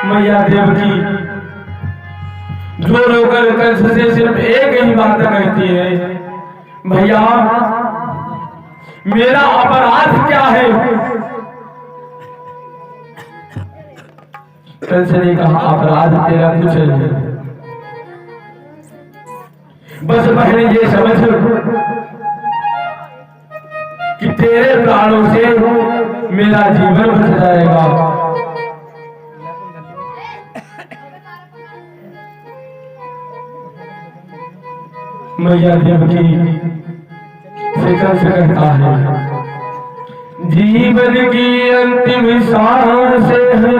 मैया देव की जो रोकर कंस से सिर्फ एक ही बात कहती है, भैया मेरा अपराध क्या है? कंस ने कहा अपराध तेरा कुछ नहीं, बस बहन ये समझ कि तेरे प्राणों से मेरा जीवन बच जाएगा। मैया देवकी से कंस कहता है, जीवन की अंतिम सांस है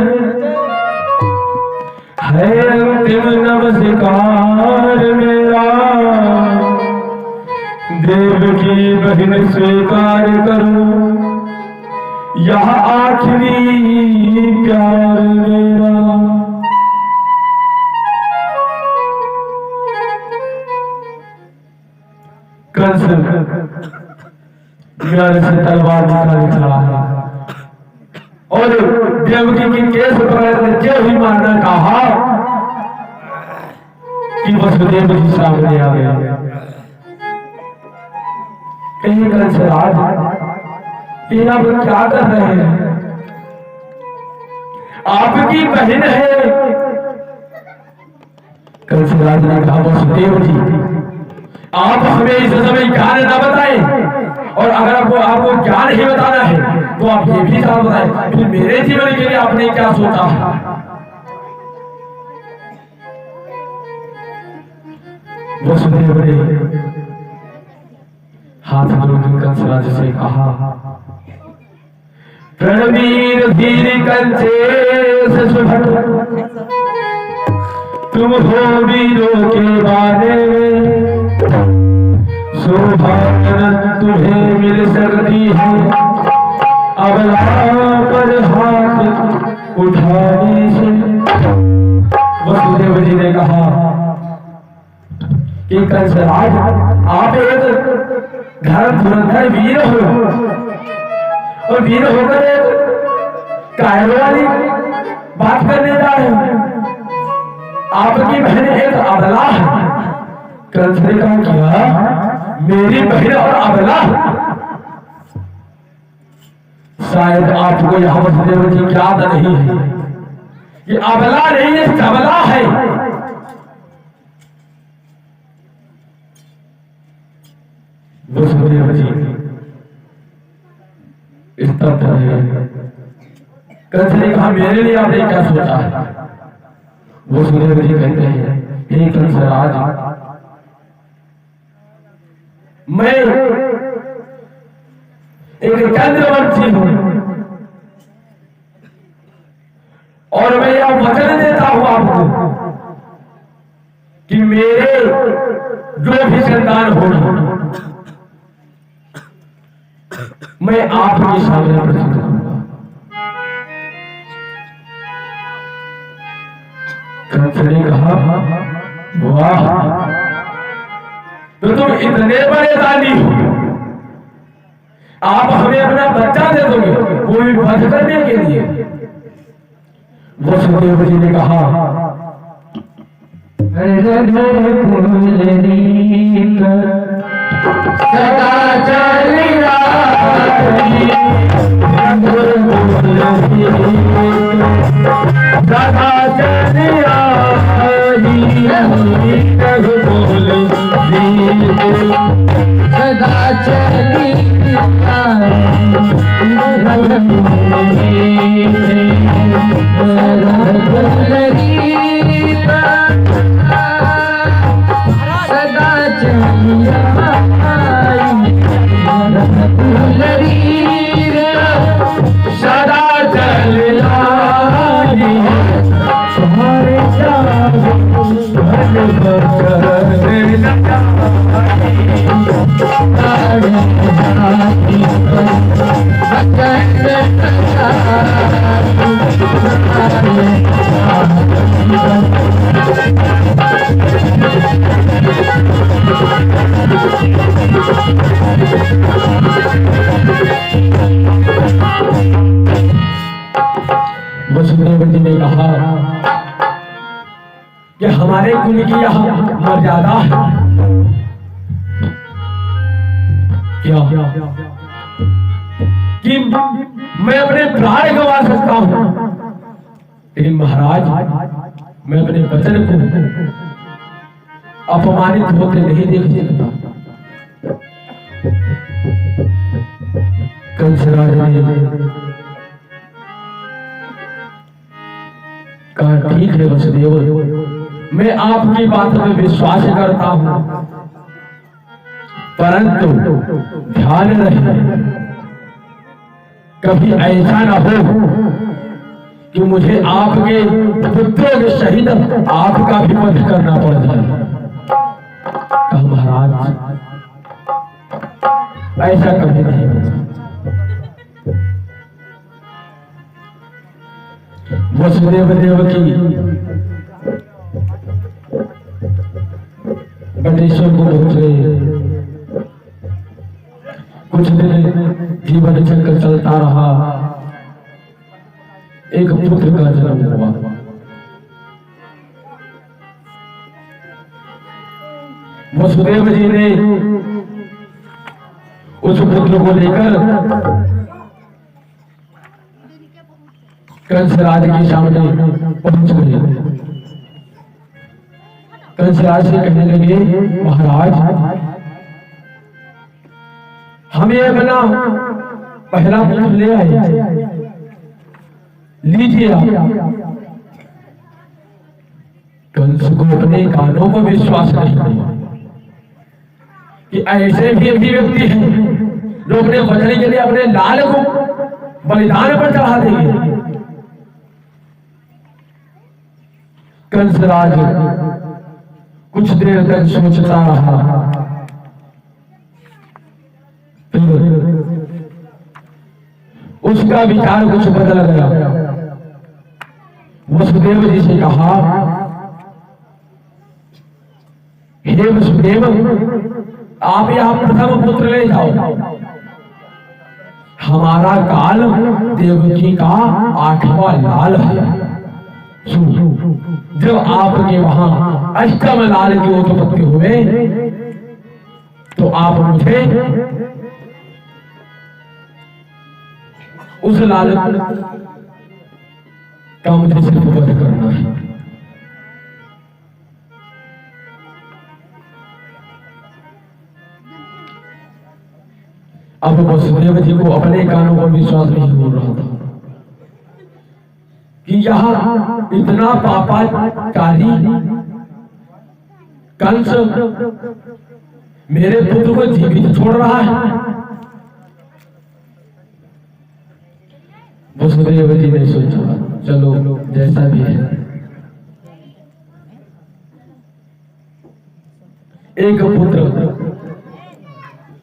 अंतिम नमस्कार मेरा, देवकी बहन स्वीकार करो यह आखिरी प्यार मेरा। कंस ज्ञान से तलवार निकाल खड़ा है और देवकी की केस पकड़ जो ही मारना कहा कि वसुदेव जी सामने आ गए। कहीं कंस राज ये आप क्या कर रहे हैं? आपकी बहन है। कंस राज ने कहा वसुदेव जी आप हमें इस समय ज्ञान न बताएं, और अगर आपको ज्ञान ही बताना है तो आप ये भी ज्ञान बताएं, फिर मेरे जीवन के लिए आपने क्या सोचा है? वसुदेव ने हाथ जोड़कर कंसराज से कहा, रणवीर धीर कंसेश सुभट तुम हो वीरों के बारे में, सौभाग्य तुम्हें मिल सकती है अबला पर हाथ उठाने से। वसुदेव जी ने कहा कि कंसराज आप एक धर्म धुरंधर वीर हो, और वीर होकर एक कायर वाली बात करने जा रहे हो। आपकी बहन एक अबला है। कंस ने कहा क्या मेरी बहन और अबला? शायद आपको यह वसुदेव जी याद नहीं है, ये अबला नहीं है, सबला है। वसुदेव जी इस तरह है। कंस ने कहा मेरे लिए आपने क्या सोचा है? वसुदेव जी कहते हैं हे कंसराज मैं एक चंद्रवंशी हूं, और मैं यह वचन देता हूं आपको कि मेरे जो भी संतान होगी मैं आपके सामने प्रस्तुत करूंगा। कंस ने कहा वाह, तो तुम इतने बड़े दानी हो, आप हमें अपना बच्चा दे दोगे वो भी वध करने के लिए? वसुदेव जी ने कहा सदा चलिया सदा चलिया सदा चली तुम्हारे हमारे कुल की यहाँ मर्यादा है। क्या कि मैं अपने प्राण गंवा सकता हूं, लेकिन महाराज मैं अपने वचन को अपमानित होते नहीं देख सकता। कंसराज ने कहा ठीक है वसुदेव, मैं आपकी बात में विश्वास करता हूं, परंतु ध्यान रहे कभी ऐसा ना हो कि मुझे आपके पुत्रों के शहीद आपका भी वध करना पड़ जाए। कहा महाराज ऐसा कभी नहीं हो सकता। वसुदेव देवकी बटेश्वर को पहुंचे। कुछ दिन जीवन चक्र चलता रहा, एक पुत्र का जन्म हुआ। वसुदेव जी ने उस पुत्र को लेकर कंसराज के सामने पहुंच गए। कंसराज से कहने लगे महाराज हमें अपना पहला पुत्र ले आए, लीजिए आप। कंस को अपने कानों को विश्वास नहीं हुआ कि ऐसे भी व्यक्ति हैं जो अपने बचने के लिए अपने लाल को बलिदान पर चढ़ा देंगे। कंसराज कुछ देर तक सोचता रहा, फिर उसका विचार कुछ बदल गया। वसुदेव जी से कहा हे वसुदेव आप यहाँ प्रथम पुत्र ले जाओ, हमारा काल देवकी का 8वां लाल है। जब आपके वहां अष्टम लाल की उत्पत्ति हुए तो आप मुझे उस लाल का मुझे सिर्फ वध करना है। अब वसुदेव जी को अपने कानों पर विश्वास नहीं हो रहा था कि यहाँ इतना पापाचारी कंस मेरे पुत्र को जीवित छोड़ रहा है। वसुदेव जी ने सोचा चलो जैसा भी है, एक पुत्र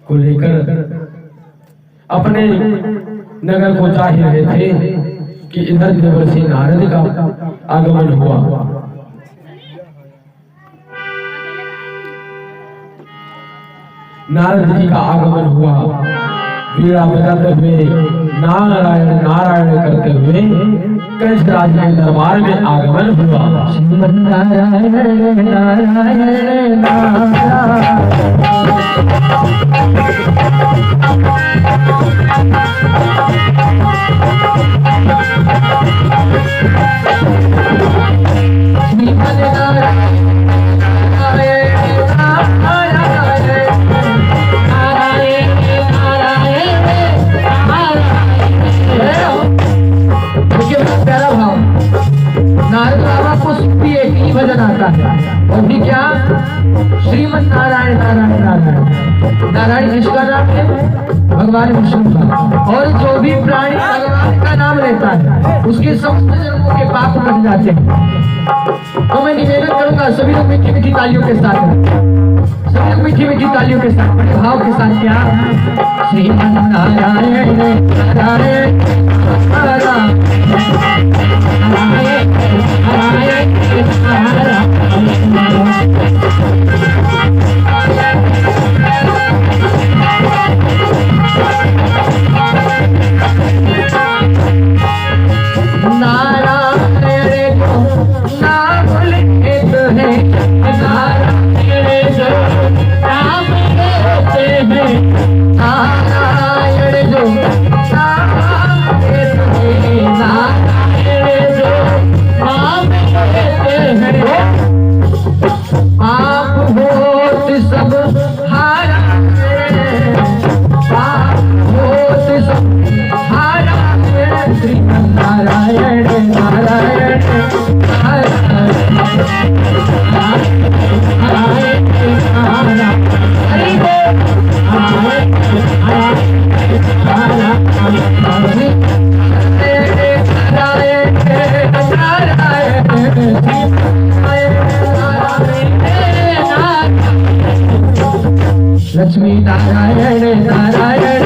को लेकर अपने नगर को जा ही रहे थे कि इधर देवर्षि नारद का आगमन हुआ। नारद जी का आगमन हुआ, वीणा बजाते हुए नारायण नारायण करते हुए कंसराज के दरबार में आगमन हुआ। नारायण नारायण नारायण नारद बाबा को भी एक ही भजन आता है, वो भी क्या श्रीमन नारायण नारायण नारायण। नारायण किसका नाम है? भगवान विष्णु का। और जो भी प्राणी भगवान का नाम लेता है उसके समस्त जन्मों के पाप कट जाते हैं। तो मैं निवेदन करूंगा सभी लोग मीठी मीठी तालियों के साथ, सभी लोग मीठी मीठी तालियों के साथ बड़े भाव के साथ क्या श्रीमन नारायण नारायण नारायण नारायण को नाम लेते हैं लक्ष्मी नारायण नारायण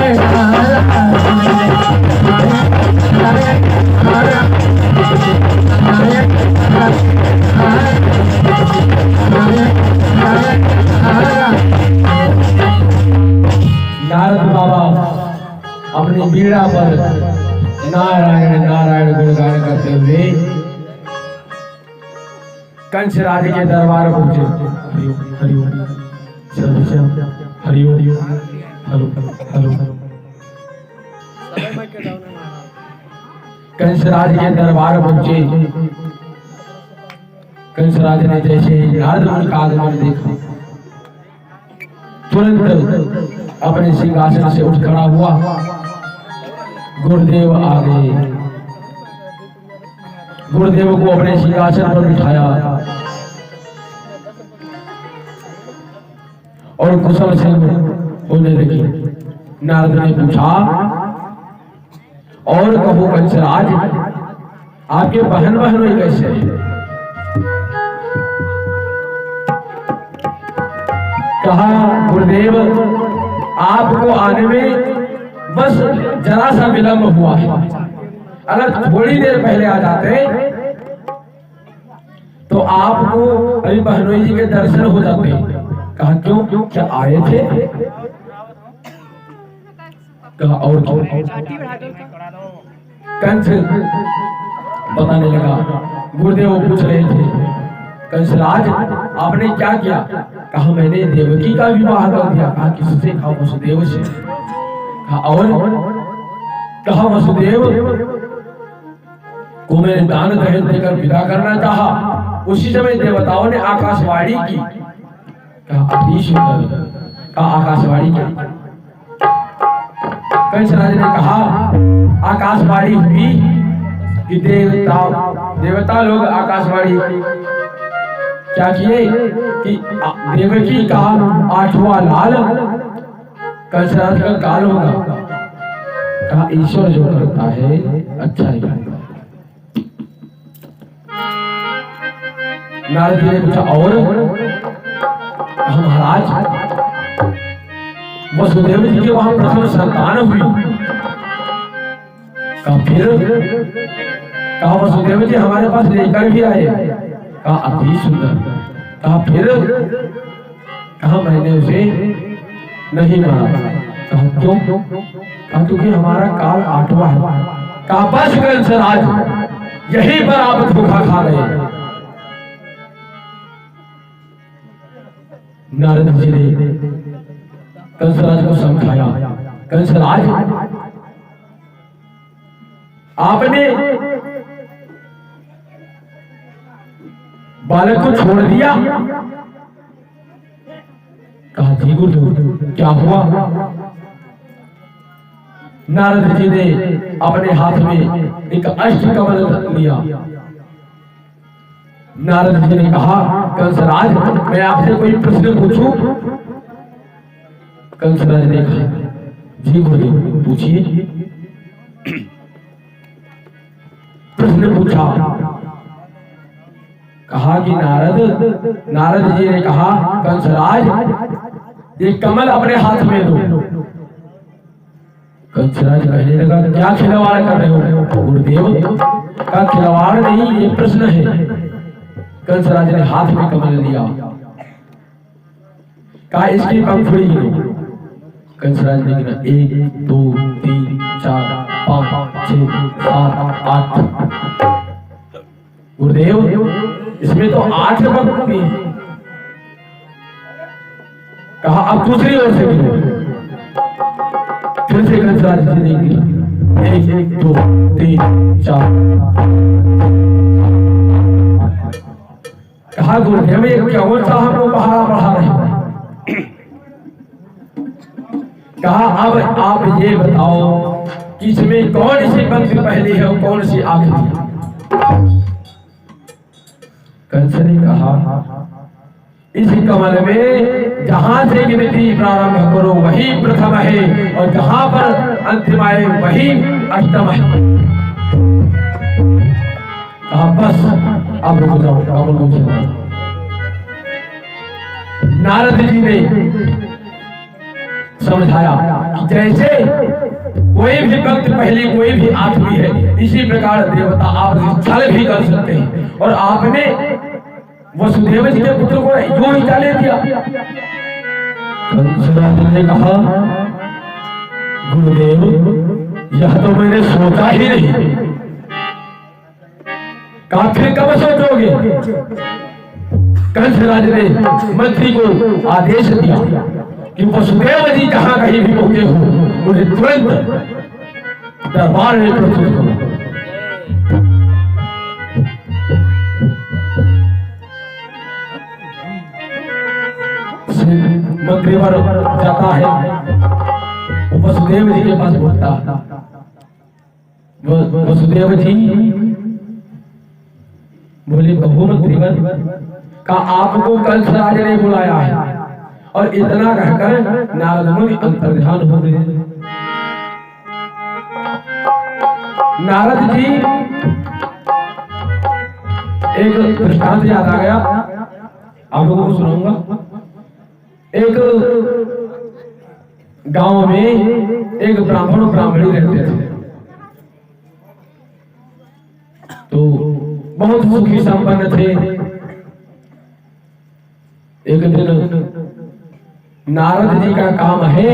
नारद बाबा अपनी बीड़ा पर नारायण नारायण गुणगान करते हुए कंसराज के दरबार पहुंचे। हरिओम हरिओम हेलो कंसराज के दरबार पहुंचे। कंसराज ने जैसे नारद मुनि का आगमन देखा, तुरंत अपने सिंहासन से उठ खड़ा हुआ। गुरुदेव आ गए, गुरुदेव को अपने सिंहासन पर बिठाया और कुशल से होने लगी। नारद ने पूछा, और कहो कंसराज, आपके बहन बहनों कैसे है? कहा, गुरुदेव आपको आने में बस जरा सा विलंब हुआ है, अगर थोड़ी देर पहले आ जाते तो आपको अभी बहनोई जी के दर्शन हो जाते। कहा, क्यों, क्या आए थे? कहा, और कंस बताने लगा। गुरुदेव पूछ रहे थे, कंसराज आपने क्या किया? कहा, मैंने देवकी का विवाह कर दिया। कहा, किससे? कहा, वसुदेव से। कहा, और? कहा, वसुदेव को मैंने दान दहेज देकर विदा करना चाहा, उसी समय देवताओं ने आकाशवाणी की। कहा, अति सुंदर। कहा, आकाशवाणी क्या? कंसराज ने कहा, आकाशवाणी हुई कि देवता लोग आकाशवाणी क्या किए कि देवकी का 8वां लाल कंसराज का काल होगा। कहा, ईश्वर जो करता है अच्छा ही करता है। नारद जी ने पूछा, और? महाराज वसुदेव जी के वहां प्रथम संतान हुई। कहा, फिर? कहा, वसुदेव जी हमारे पास लेकर भी आए। कहा, अति सुंदर। कहा, फिर? कहा, मैंने उसे नहीं माना। कहा, क्यों? कहा, क्योंकि हमारा काल 8वां है। कहा, बस कंसराज, यहीं पर आप धोखा खा गए। नारद जी ने कंसराज को समझाया, कंसराज आपने बालक को छोड़ दिया। कहा, जी गुरुदेव क्या हुआ? नारद जी ने अपने हाथ में एक अष्टकमल लिया। नारद जी ने कहा, कंसराज मैं आपसे कोई प्रश्न पूछूं? कंसराज ने कहा, जी गुरुदेव पूछिए। प्रश्न पूछा। कहा कि नारद जी ने कहा, कंसराज ये कमल अपने हाथ में दो। कंसराज कहने लगा, क्या खिलवाड़ कर रहे हो? गुरुदेव का खिलवाड़ नहीं, ये प्रश्न है। कंसराज ने हाथ में कमल लिया। कहा, इसकी पंखुड़ी गिनो। कंसराज ने गिना, 1 2 3 4 5 6 7 8। गुरुदेव इसमें तो 8 पंखुड़ी है। कहा, अब दूसरी ओर से गिनो। फिर से कंसराज जी ने गिना, 1 2 3 4। कहा, गुरुदेव ये कौन सा हमको पहाड़ा बढ़ा रहे हैं? कहा, अब आप ये बताओ कि इसमें कौन सी पंक्ति पहली है और कौन सी आखिरी है? कंस ने कहा, इस कमल में जहां से गिनती प्रारंभ करो वही प्रथम है, और जहां पर अंतिम आए वही अष्टम है। कहा, बस अब रुक जाओ, कमल को चलाओ। नारद जी ने समझाया कि जैसे कोई भी वक्त पहले कोई भी आठ हुई है, इसी प्रकार देवता आप छल भी कर सकते हैं। और आपने वसुदेव जी के पुत्र को यूं ही चाले दिया। कंसराज ने कहा गुरुदेव यह तो मैंने सोचा ही नहीं। कहा फिर कब सोचोगे? कंसराज ने मंत्री को आदेश दिया कि वसुदेव जी जहां कहीं भी पहुंचे हो उन्हें तुरंत दरबार में प्रस्तुत करो। मंत्री वर जाता है, वसुदेव जी के पास पहुंचता। वसुदेव जी बोले कहो मंत्रीवर का आपको कंसराज ने बुलाया है। और इतना कहकर नारद मुनि अंतर्ध्यान हो गए। नारद जी एक दृष्टांत याद आ गया, आप लोगों को सुनाऊंगा। एक गांव में एक ब्राह्मण और ब्राह्मणी रहते थे। तो बहुत सुखी संपन्न थे। एक दिन नारद जी का काम है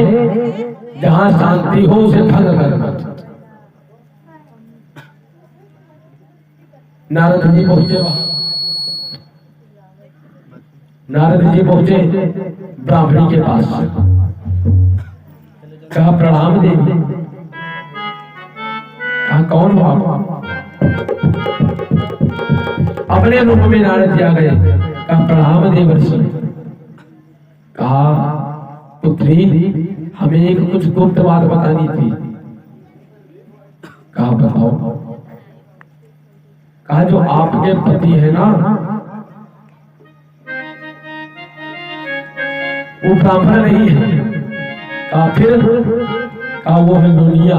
जहां शांति हो उसे भंग करना। नारद जी पहुंचे। नारद जी पहुंचे ब्राह्मणी के पास। कहा प्रणाम देवी। कहा कौन हो आप? अपने रूप में नारद जी आ गए। कहा प्रणाम देवर्षि। कहा पुत्री हमें एक कुछ गुप्त बात बतानी थी। कहा बताओ। कहा जो आपके पति है ना वो ब्राह्मण नहीं है। कहा फिर? कहा वो है दुनिया।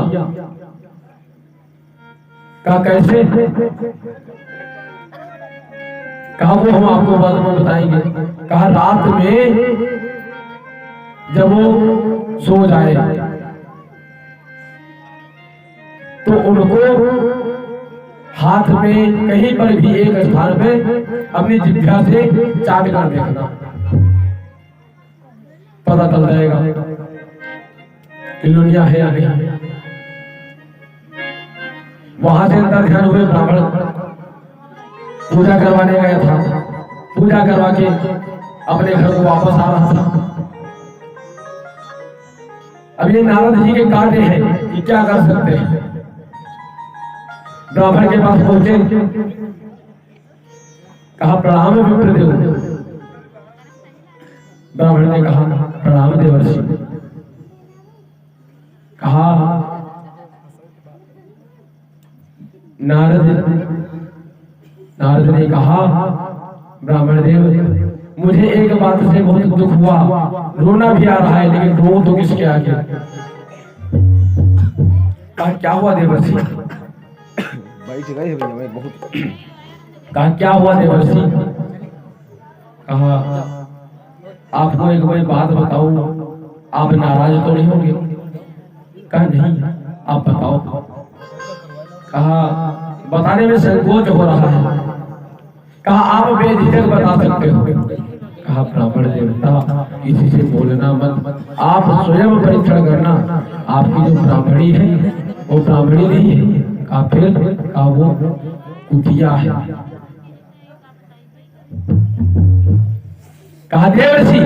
कहा कैसे? कहा वो हम आपको बाद में बताएंगे। कहा रात में जब वो सो जाए तो उनको हाथ में कहीं पर भी एक स्थान पे अपनी जिह्वा से चाट कर देखना, पता चल जाएगा कि दुनिया है या नहीं। वहां से अंदर ध्यान हुए ब्राह्मण पूजा करवाने गया था। पूजा करवा के अपने घर को वापस आ रहा था। अब ये नारद जी के कार्य हैं कि क्या कर सकते हैं। ब्राह्मण के पास पहुंचे। कहा प्रणाम विप्रदेव। ब्राह्मण ने कहा प्रणाम देवर्षि। कहा नारद ने कहा ब्राह्मण देव मुझे एक बात से बहुत दुख हुआ, रोना भी आ रहा है, लेकिन रो तो किसके आगे? कहा क्या हुआ देवर्षि? कहा क्या हुआ देवर्षि? कहा आपको एक कोई बात बताऊं, आप नाराज तो नहीं होंगे? कहा नहीं, आप बताओ। कहा बताने में संकोच हो रहा है। कहा आप बेझिझक बता सकते हो। कहा ब्राह्मण देवता किसी से बोलना मत, आप स्वयं परीक्षण करना। आपकी जो ब्राह्मणी है वो ब्राह्मणी नहीं है। कहा फिर? कहा वो कुतिया है। कहा देवर्षि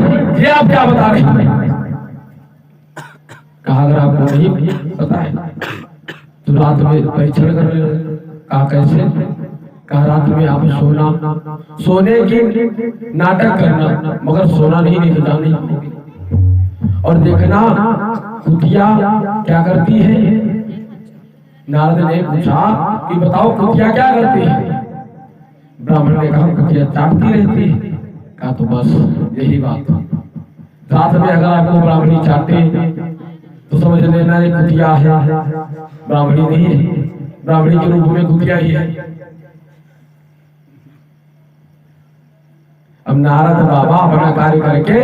ये आप क्या बता रहे हैं? कहा अगर आपको नहीं पता है तो रात में परीक्षण कर ले। कहा कैसे? कहा रात में आप सोने की नाटक करना, मगर सोना नहीं जानी, और देखना कुतिया क्या करती है। नारद ने पूछा कि बताओ कुतिया क्या करती है? ब्राह्मण ने कहा कुतिया चाटती रहती है। कहा तो बस यही बात। रात में अगर आपको ब्राह्मणी चाटे तो समझ लेना ये कुतिया है, ब्राह्मणी नहीं है। ब्राह्मणी के रूप में कुतिया ही है। अब नारद बाबा अपना कार्य करके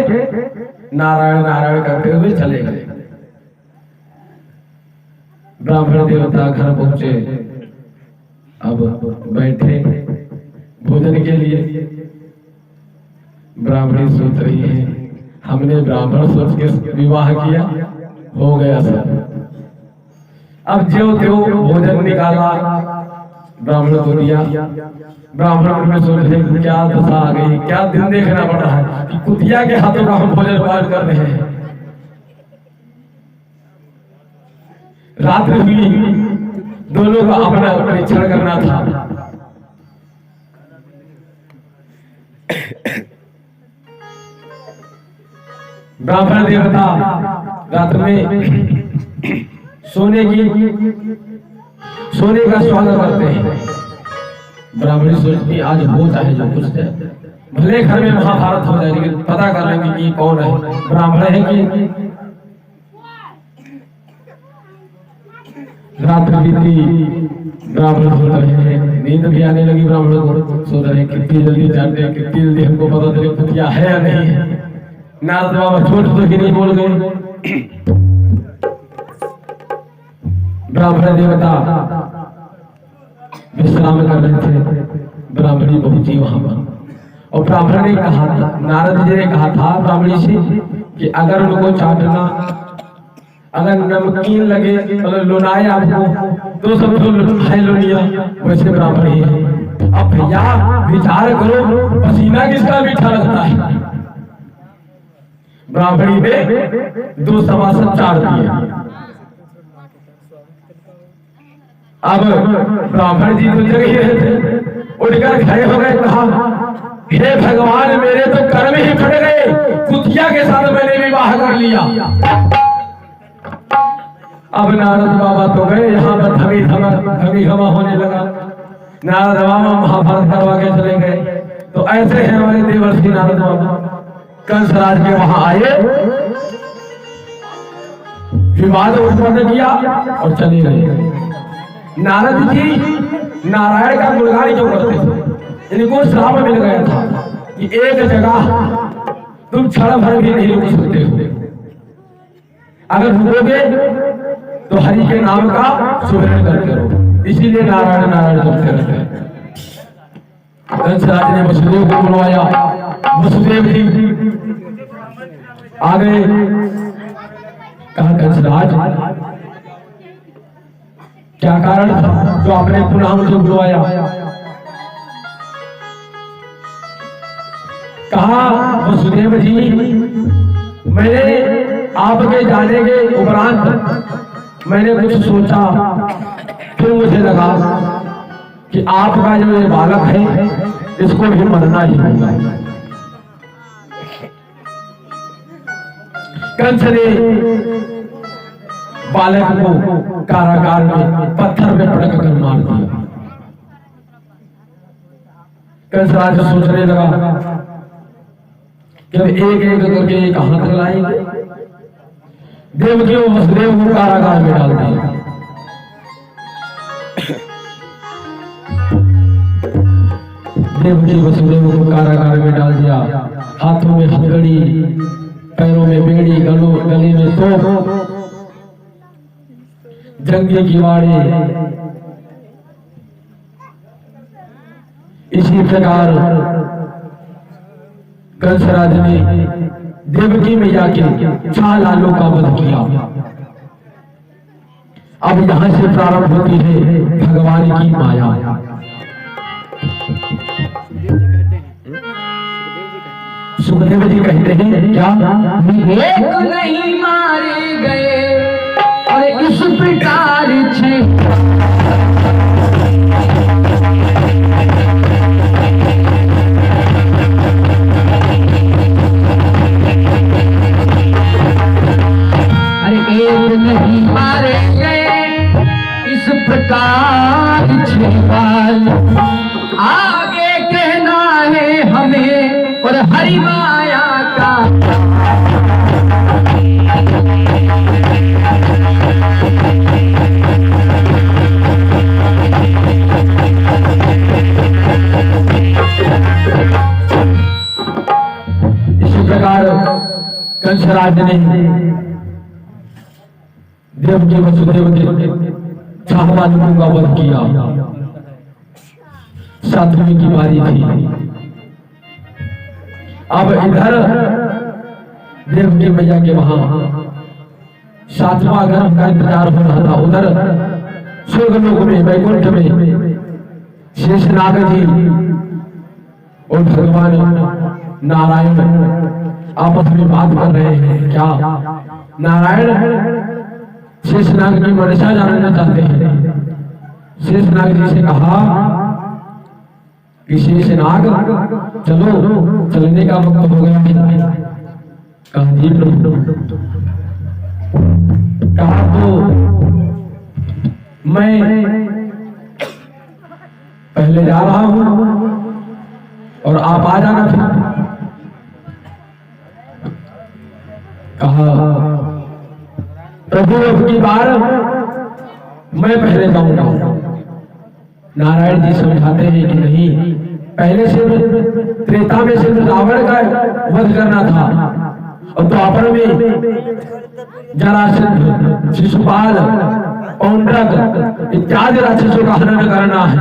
नारायण नारायण करते हुए चले गए। ब्राह्मण देवता घर पहुंचे। अब बैठे भोजन के लिए। ब्राह्मणी सोच रही है हमने ब्राह्मण सोच के विवाह किया, हो गया सब। अब ज्यों त्यों भोजन निकाला, ब्राह्मण को दिया। ब्राह्मण में सोच रहे क्या दशा आ गई, क्या दिन देखना पड़ रहा है कि कुतिया के हाथों का हम भोजन पार कर रहे हैं। रात्रि हुई, दोनों का अपना परीक्षण करना था। ब्राह्मण देवता रात में सोने का स्वागत करते हैं। ब्राह्मणी सोचती आज हो चाहे जो कुछ है, भले घर में महाभारत हो जाए लेकिन पता कर लेंगे कि कौन है, ब्राह्मण है कि। रात बीती, ब्राह्मण सो रहे हैं, नींद भी आने लगी। ब्राह्मण को सो रहे हैं, कितनी जल्दी जानते हैं, कितनी जल्दी हमको पता चले कुतिया है या नहीं है। नारद बाबा छोट तो कि नहीं बोल गए। ब्राह्मण देवता विश्राम कर रहे थे। ब्राह्मणी पहुंची वहां पर और ब्राह्मण ने कहा था, नारद जी ने कहा था ब्राह्मणी से कि अगर उनको चाटना, अगर नमकीन लगे, अगर लोनाए आपको तो सब तो लो लिया, वैसे ब्राह्मणी है। अब भैया विचार करो, पसीना किसका मीठा लगता है। ब्राह्मणी ने 2 सभासद चाट दिए। अब ब्राह्मण जी तो जग ही रहे थे, उठकर खड़े हो गए। कहा हे भगवान, मेरे तो कर्म ही फट गए, कुतिया के साथ मैंने विवाह कर लिया। अब नारद बाबा तो गए, यहाँ पर धमी हवा होने लगा। नारद बाबा महाभारत करवा के चले गए। तो ऐसे हैं हमारे देवर्षि नारद बाबा, कंसराज के वहां आए, विवाद उत्पन्न किया और चले गए। नारद जी नारायण का गुणगान क्यों करते थे? इनको श्राप मिल गया था कि एक जगह तुम क्षण भर भी नहीं रुक सकते हो, अगर रुकोगे तो हरि के नाम का सुमिरन करते रहो। इसीलिए नारायण नारायण करते रहते हैं। कंसराज ने वसुदेव को बुलवाया। वसुदेव जी आ गए। कहा कंसराज क्या कारण था जो आपने पुनः मुझे बुलवाया? कहा वसुदेव जी, मैंने आपके जाने के उपरांत मैंने कुछ सोचा, फिर मुझे लगा कि आपका जो ये बालक है इसको भी मरना ही होगा। कंस ने बालक को कारागार में पत्थर पे पटक कर मार दिया। कंसराज सोचने लगा कि अब एक एक करके कहां तक लाएंगे। देवकी और वसुदेव को कारागार में डाल दिया। देवकी वसुदेव को कारागार में डाल दिया। हाथों में हथकड़ी, पैरों में बेड़ी, गले में तोप, जंगे की वाड़े। इसी प्रकार कंसराज ने देवकी मैया के 4 लालों का वध किया। अब यहां से प्रारंभ होती है भगवान की माया। सुखदेव जी कहते हैं क्या एक नहीं मारे गए और इस प्रकार नहीं मारे गए इस प्रकार छिपाल। आगे कहना है हमें और हरि माया का। इसी प्रकार कंसराज ने देवकी वसुदेव के जामवालियों का वध किया। सातवीं की बारी थी। अब इधर देवकी मैया के वहां सातवां गर्भ का इंतजार हो रहा था। उधर स्वर्गलोक में वैकुंठ में शेषनाग जी और भगवान नारायण आपस में बात कर रहे हैं। क्या नारायण शेषनाग की मनसा जानना चाहते हैं। शेषनाग जी से कहा कि शेषनाग चलो, चलने का वक्त हो गया है। कहा जी प्रभु। कहा तो मैं पहले जा रहा हूं और आप आ जाना फिर। कहा प्रभु अब की बार मैं पहले जाऊंगा। नारायण जी समझाते हैं कि नहीं, पहले से त्रेता में से रावण का वध करना था और द्वापर में जरासंध, शिशुपाल, पौंड्रक इत्यादि राक्षसों का हनन करना है।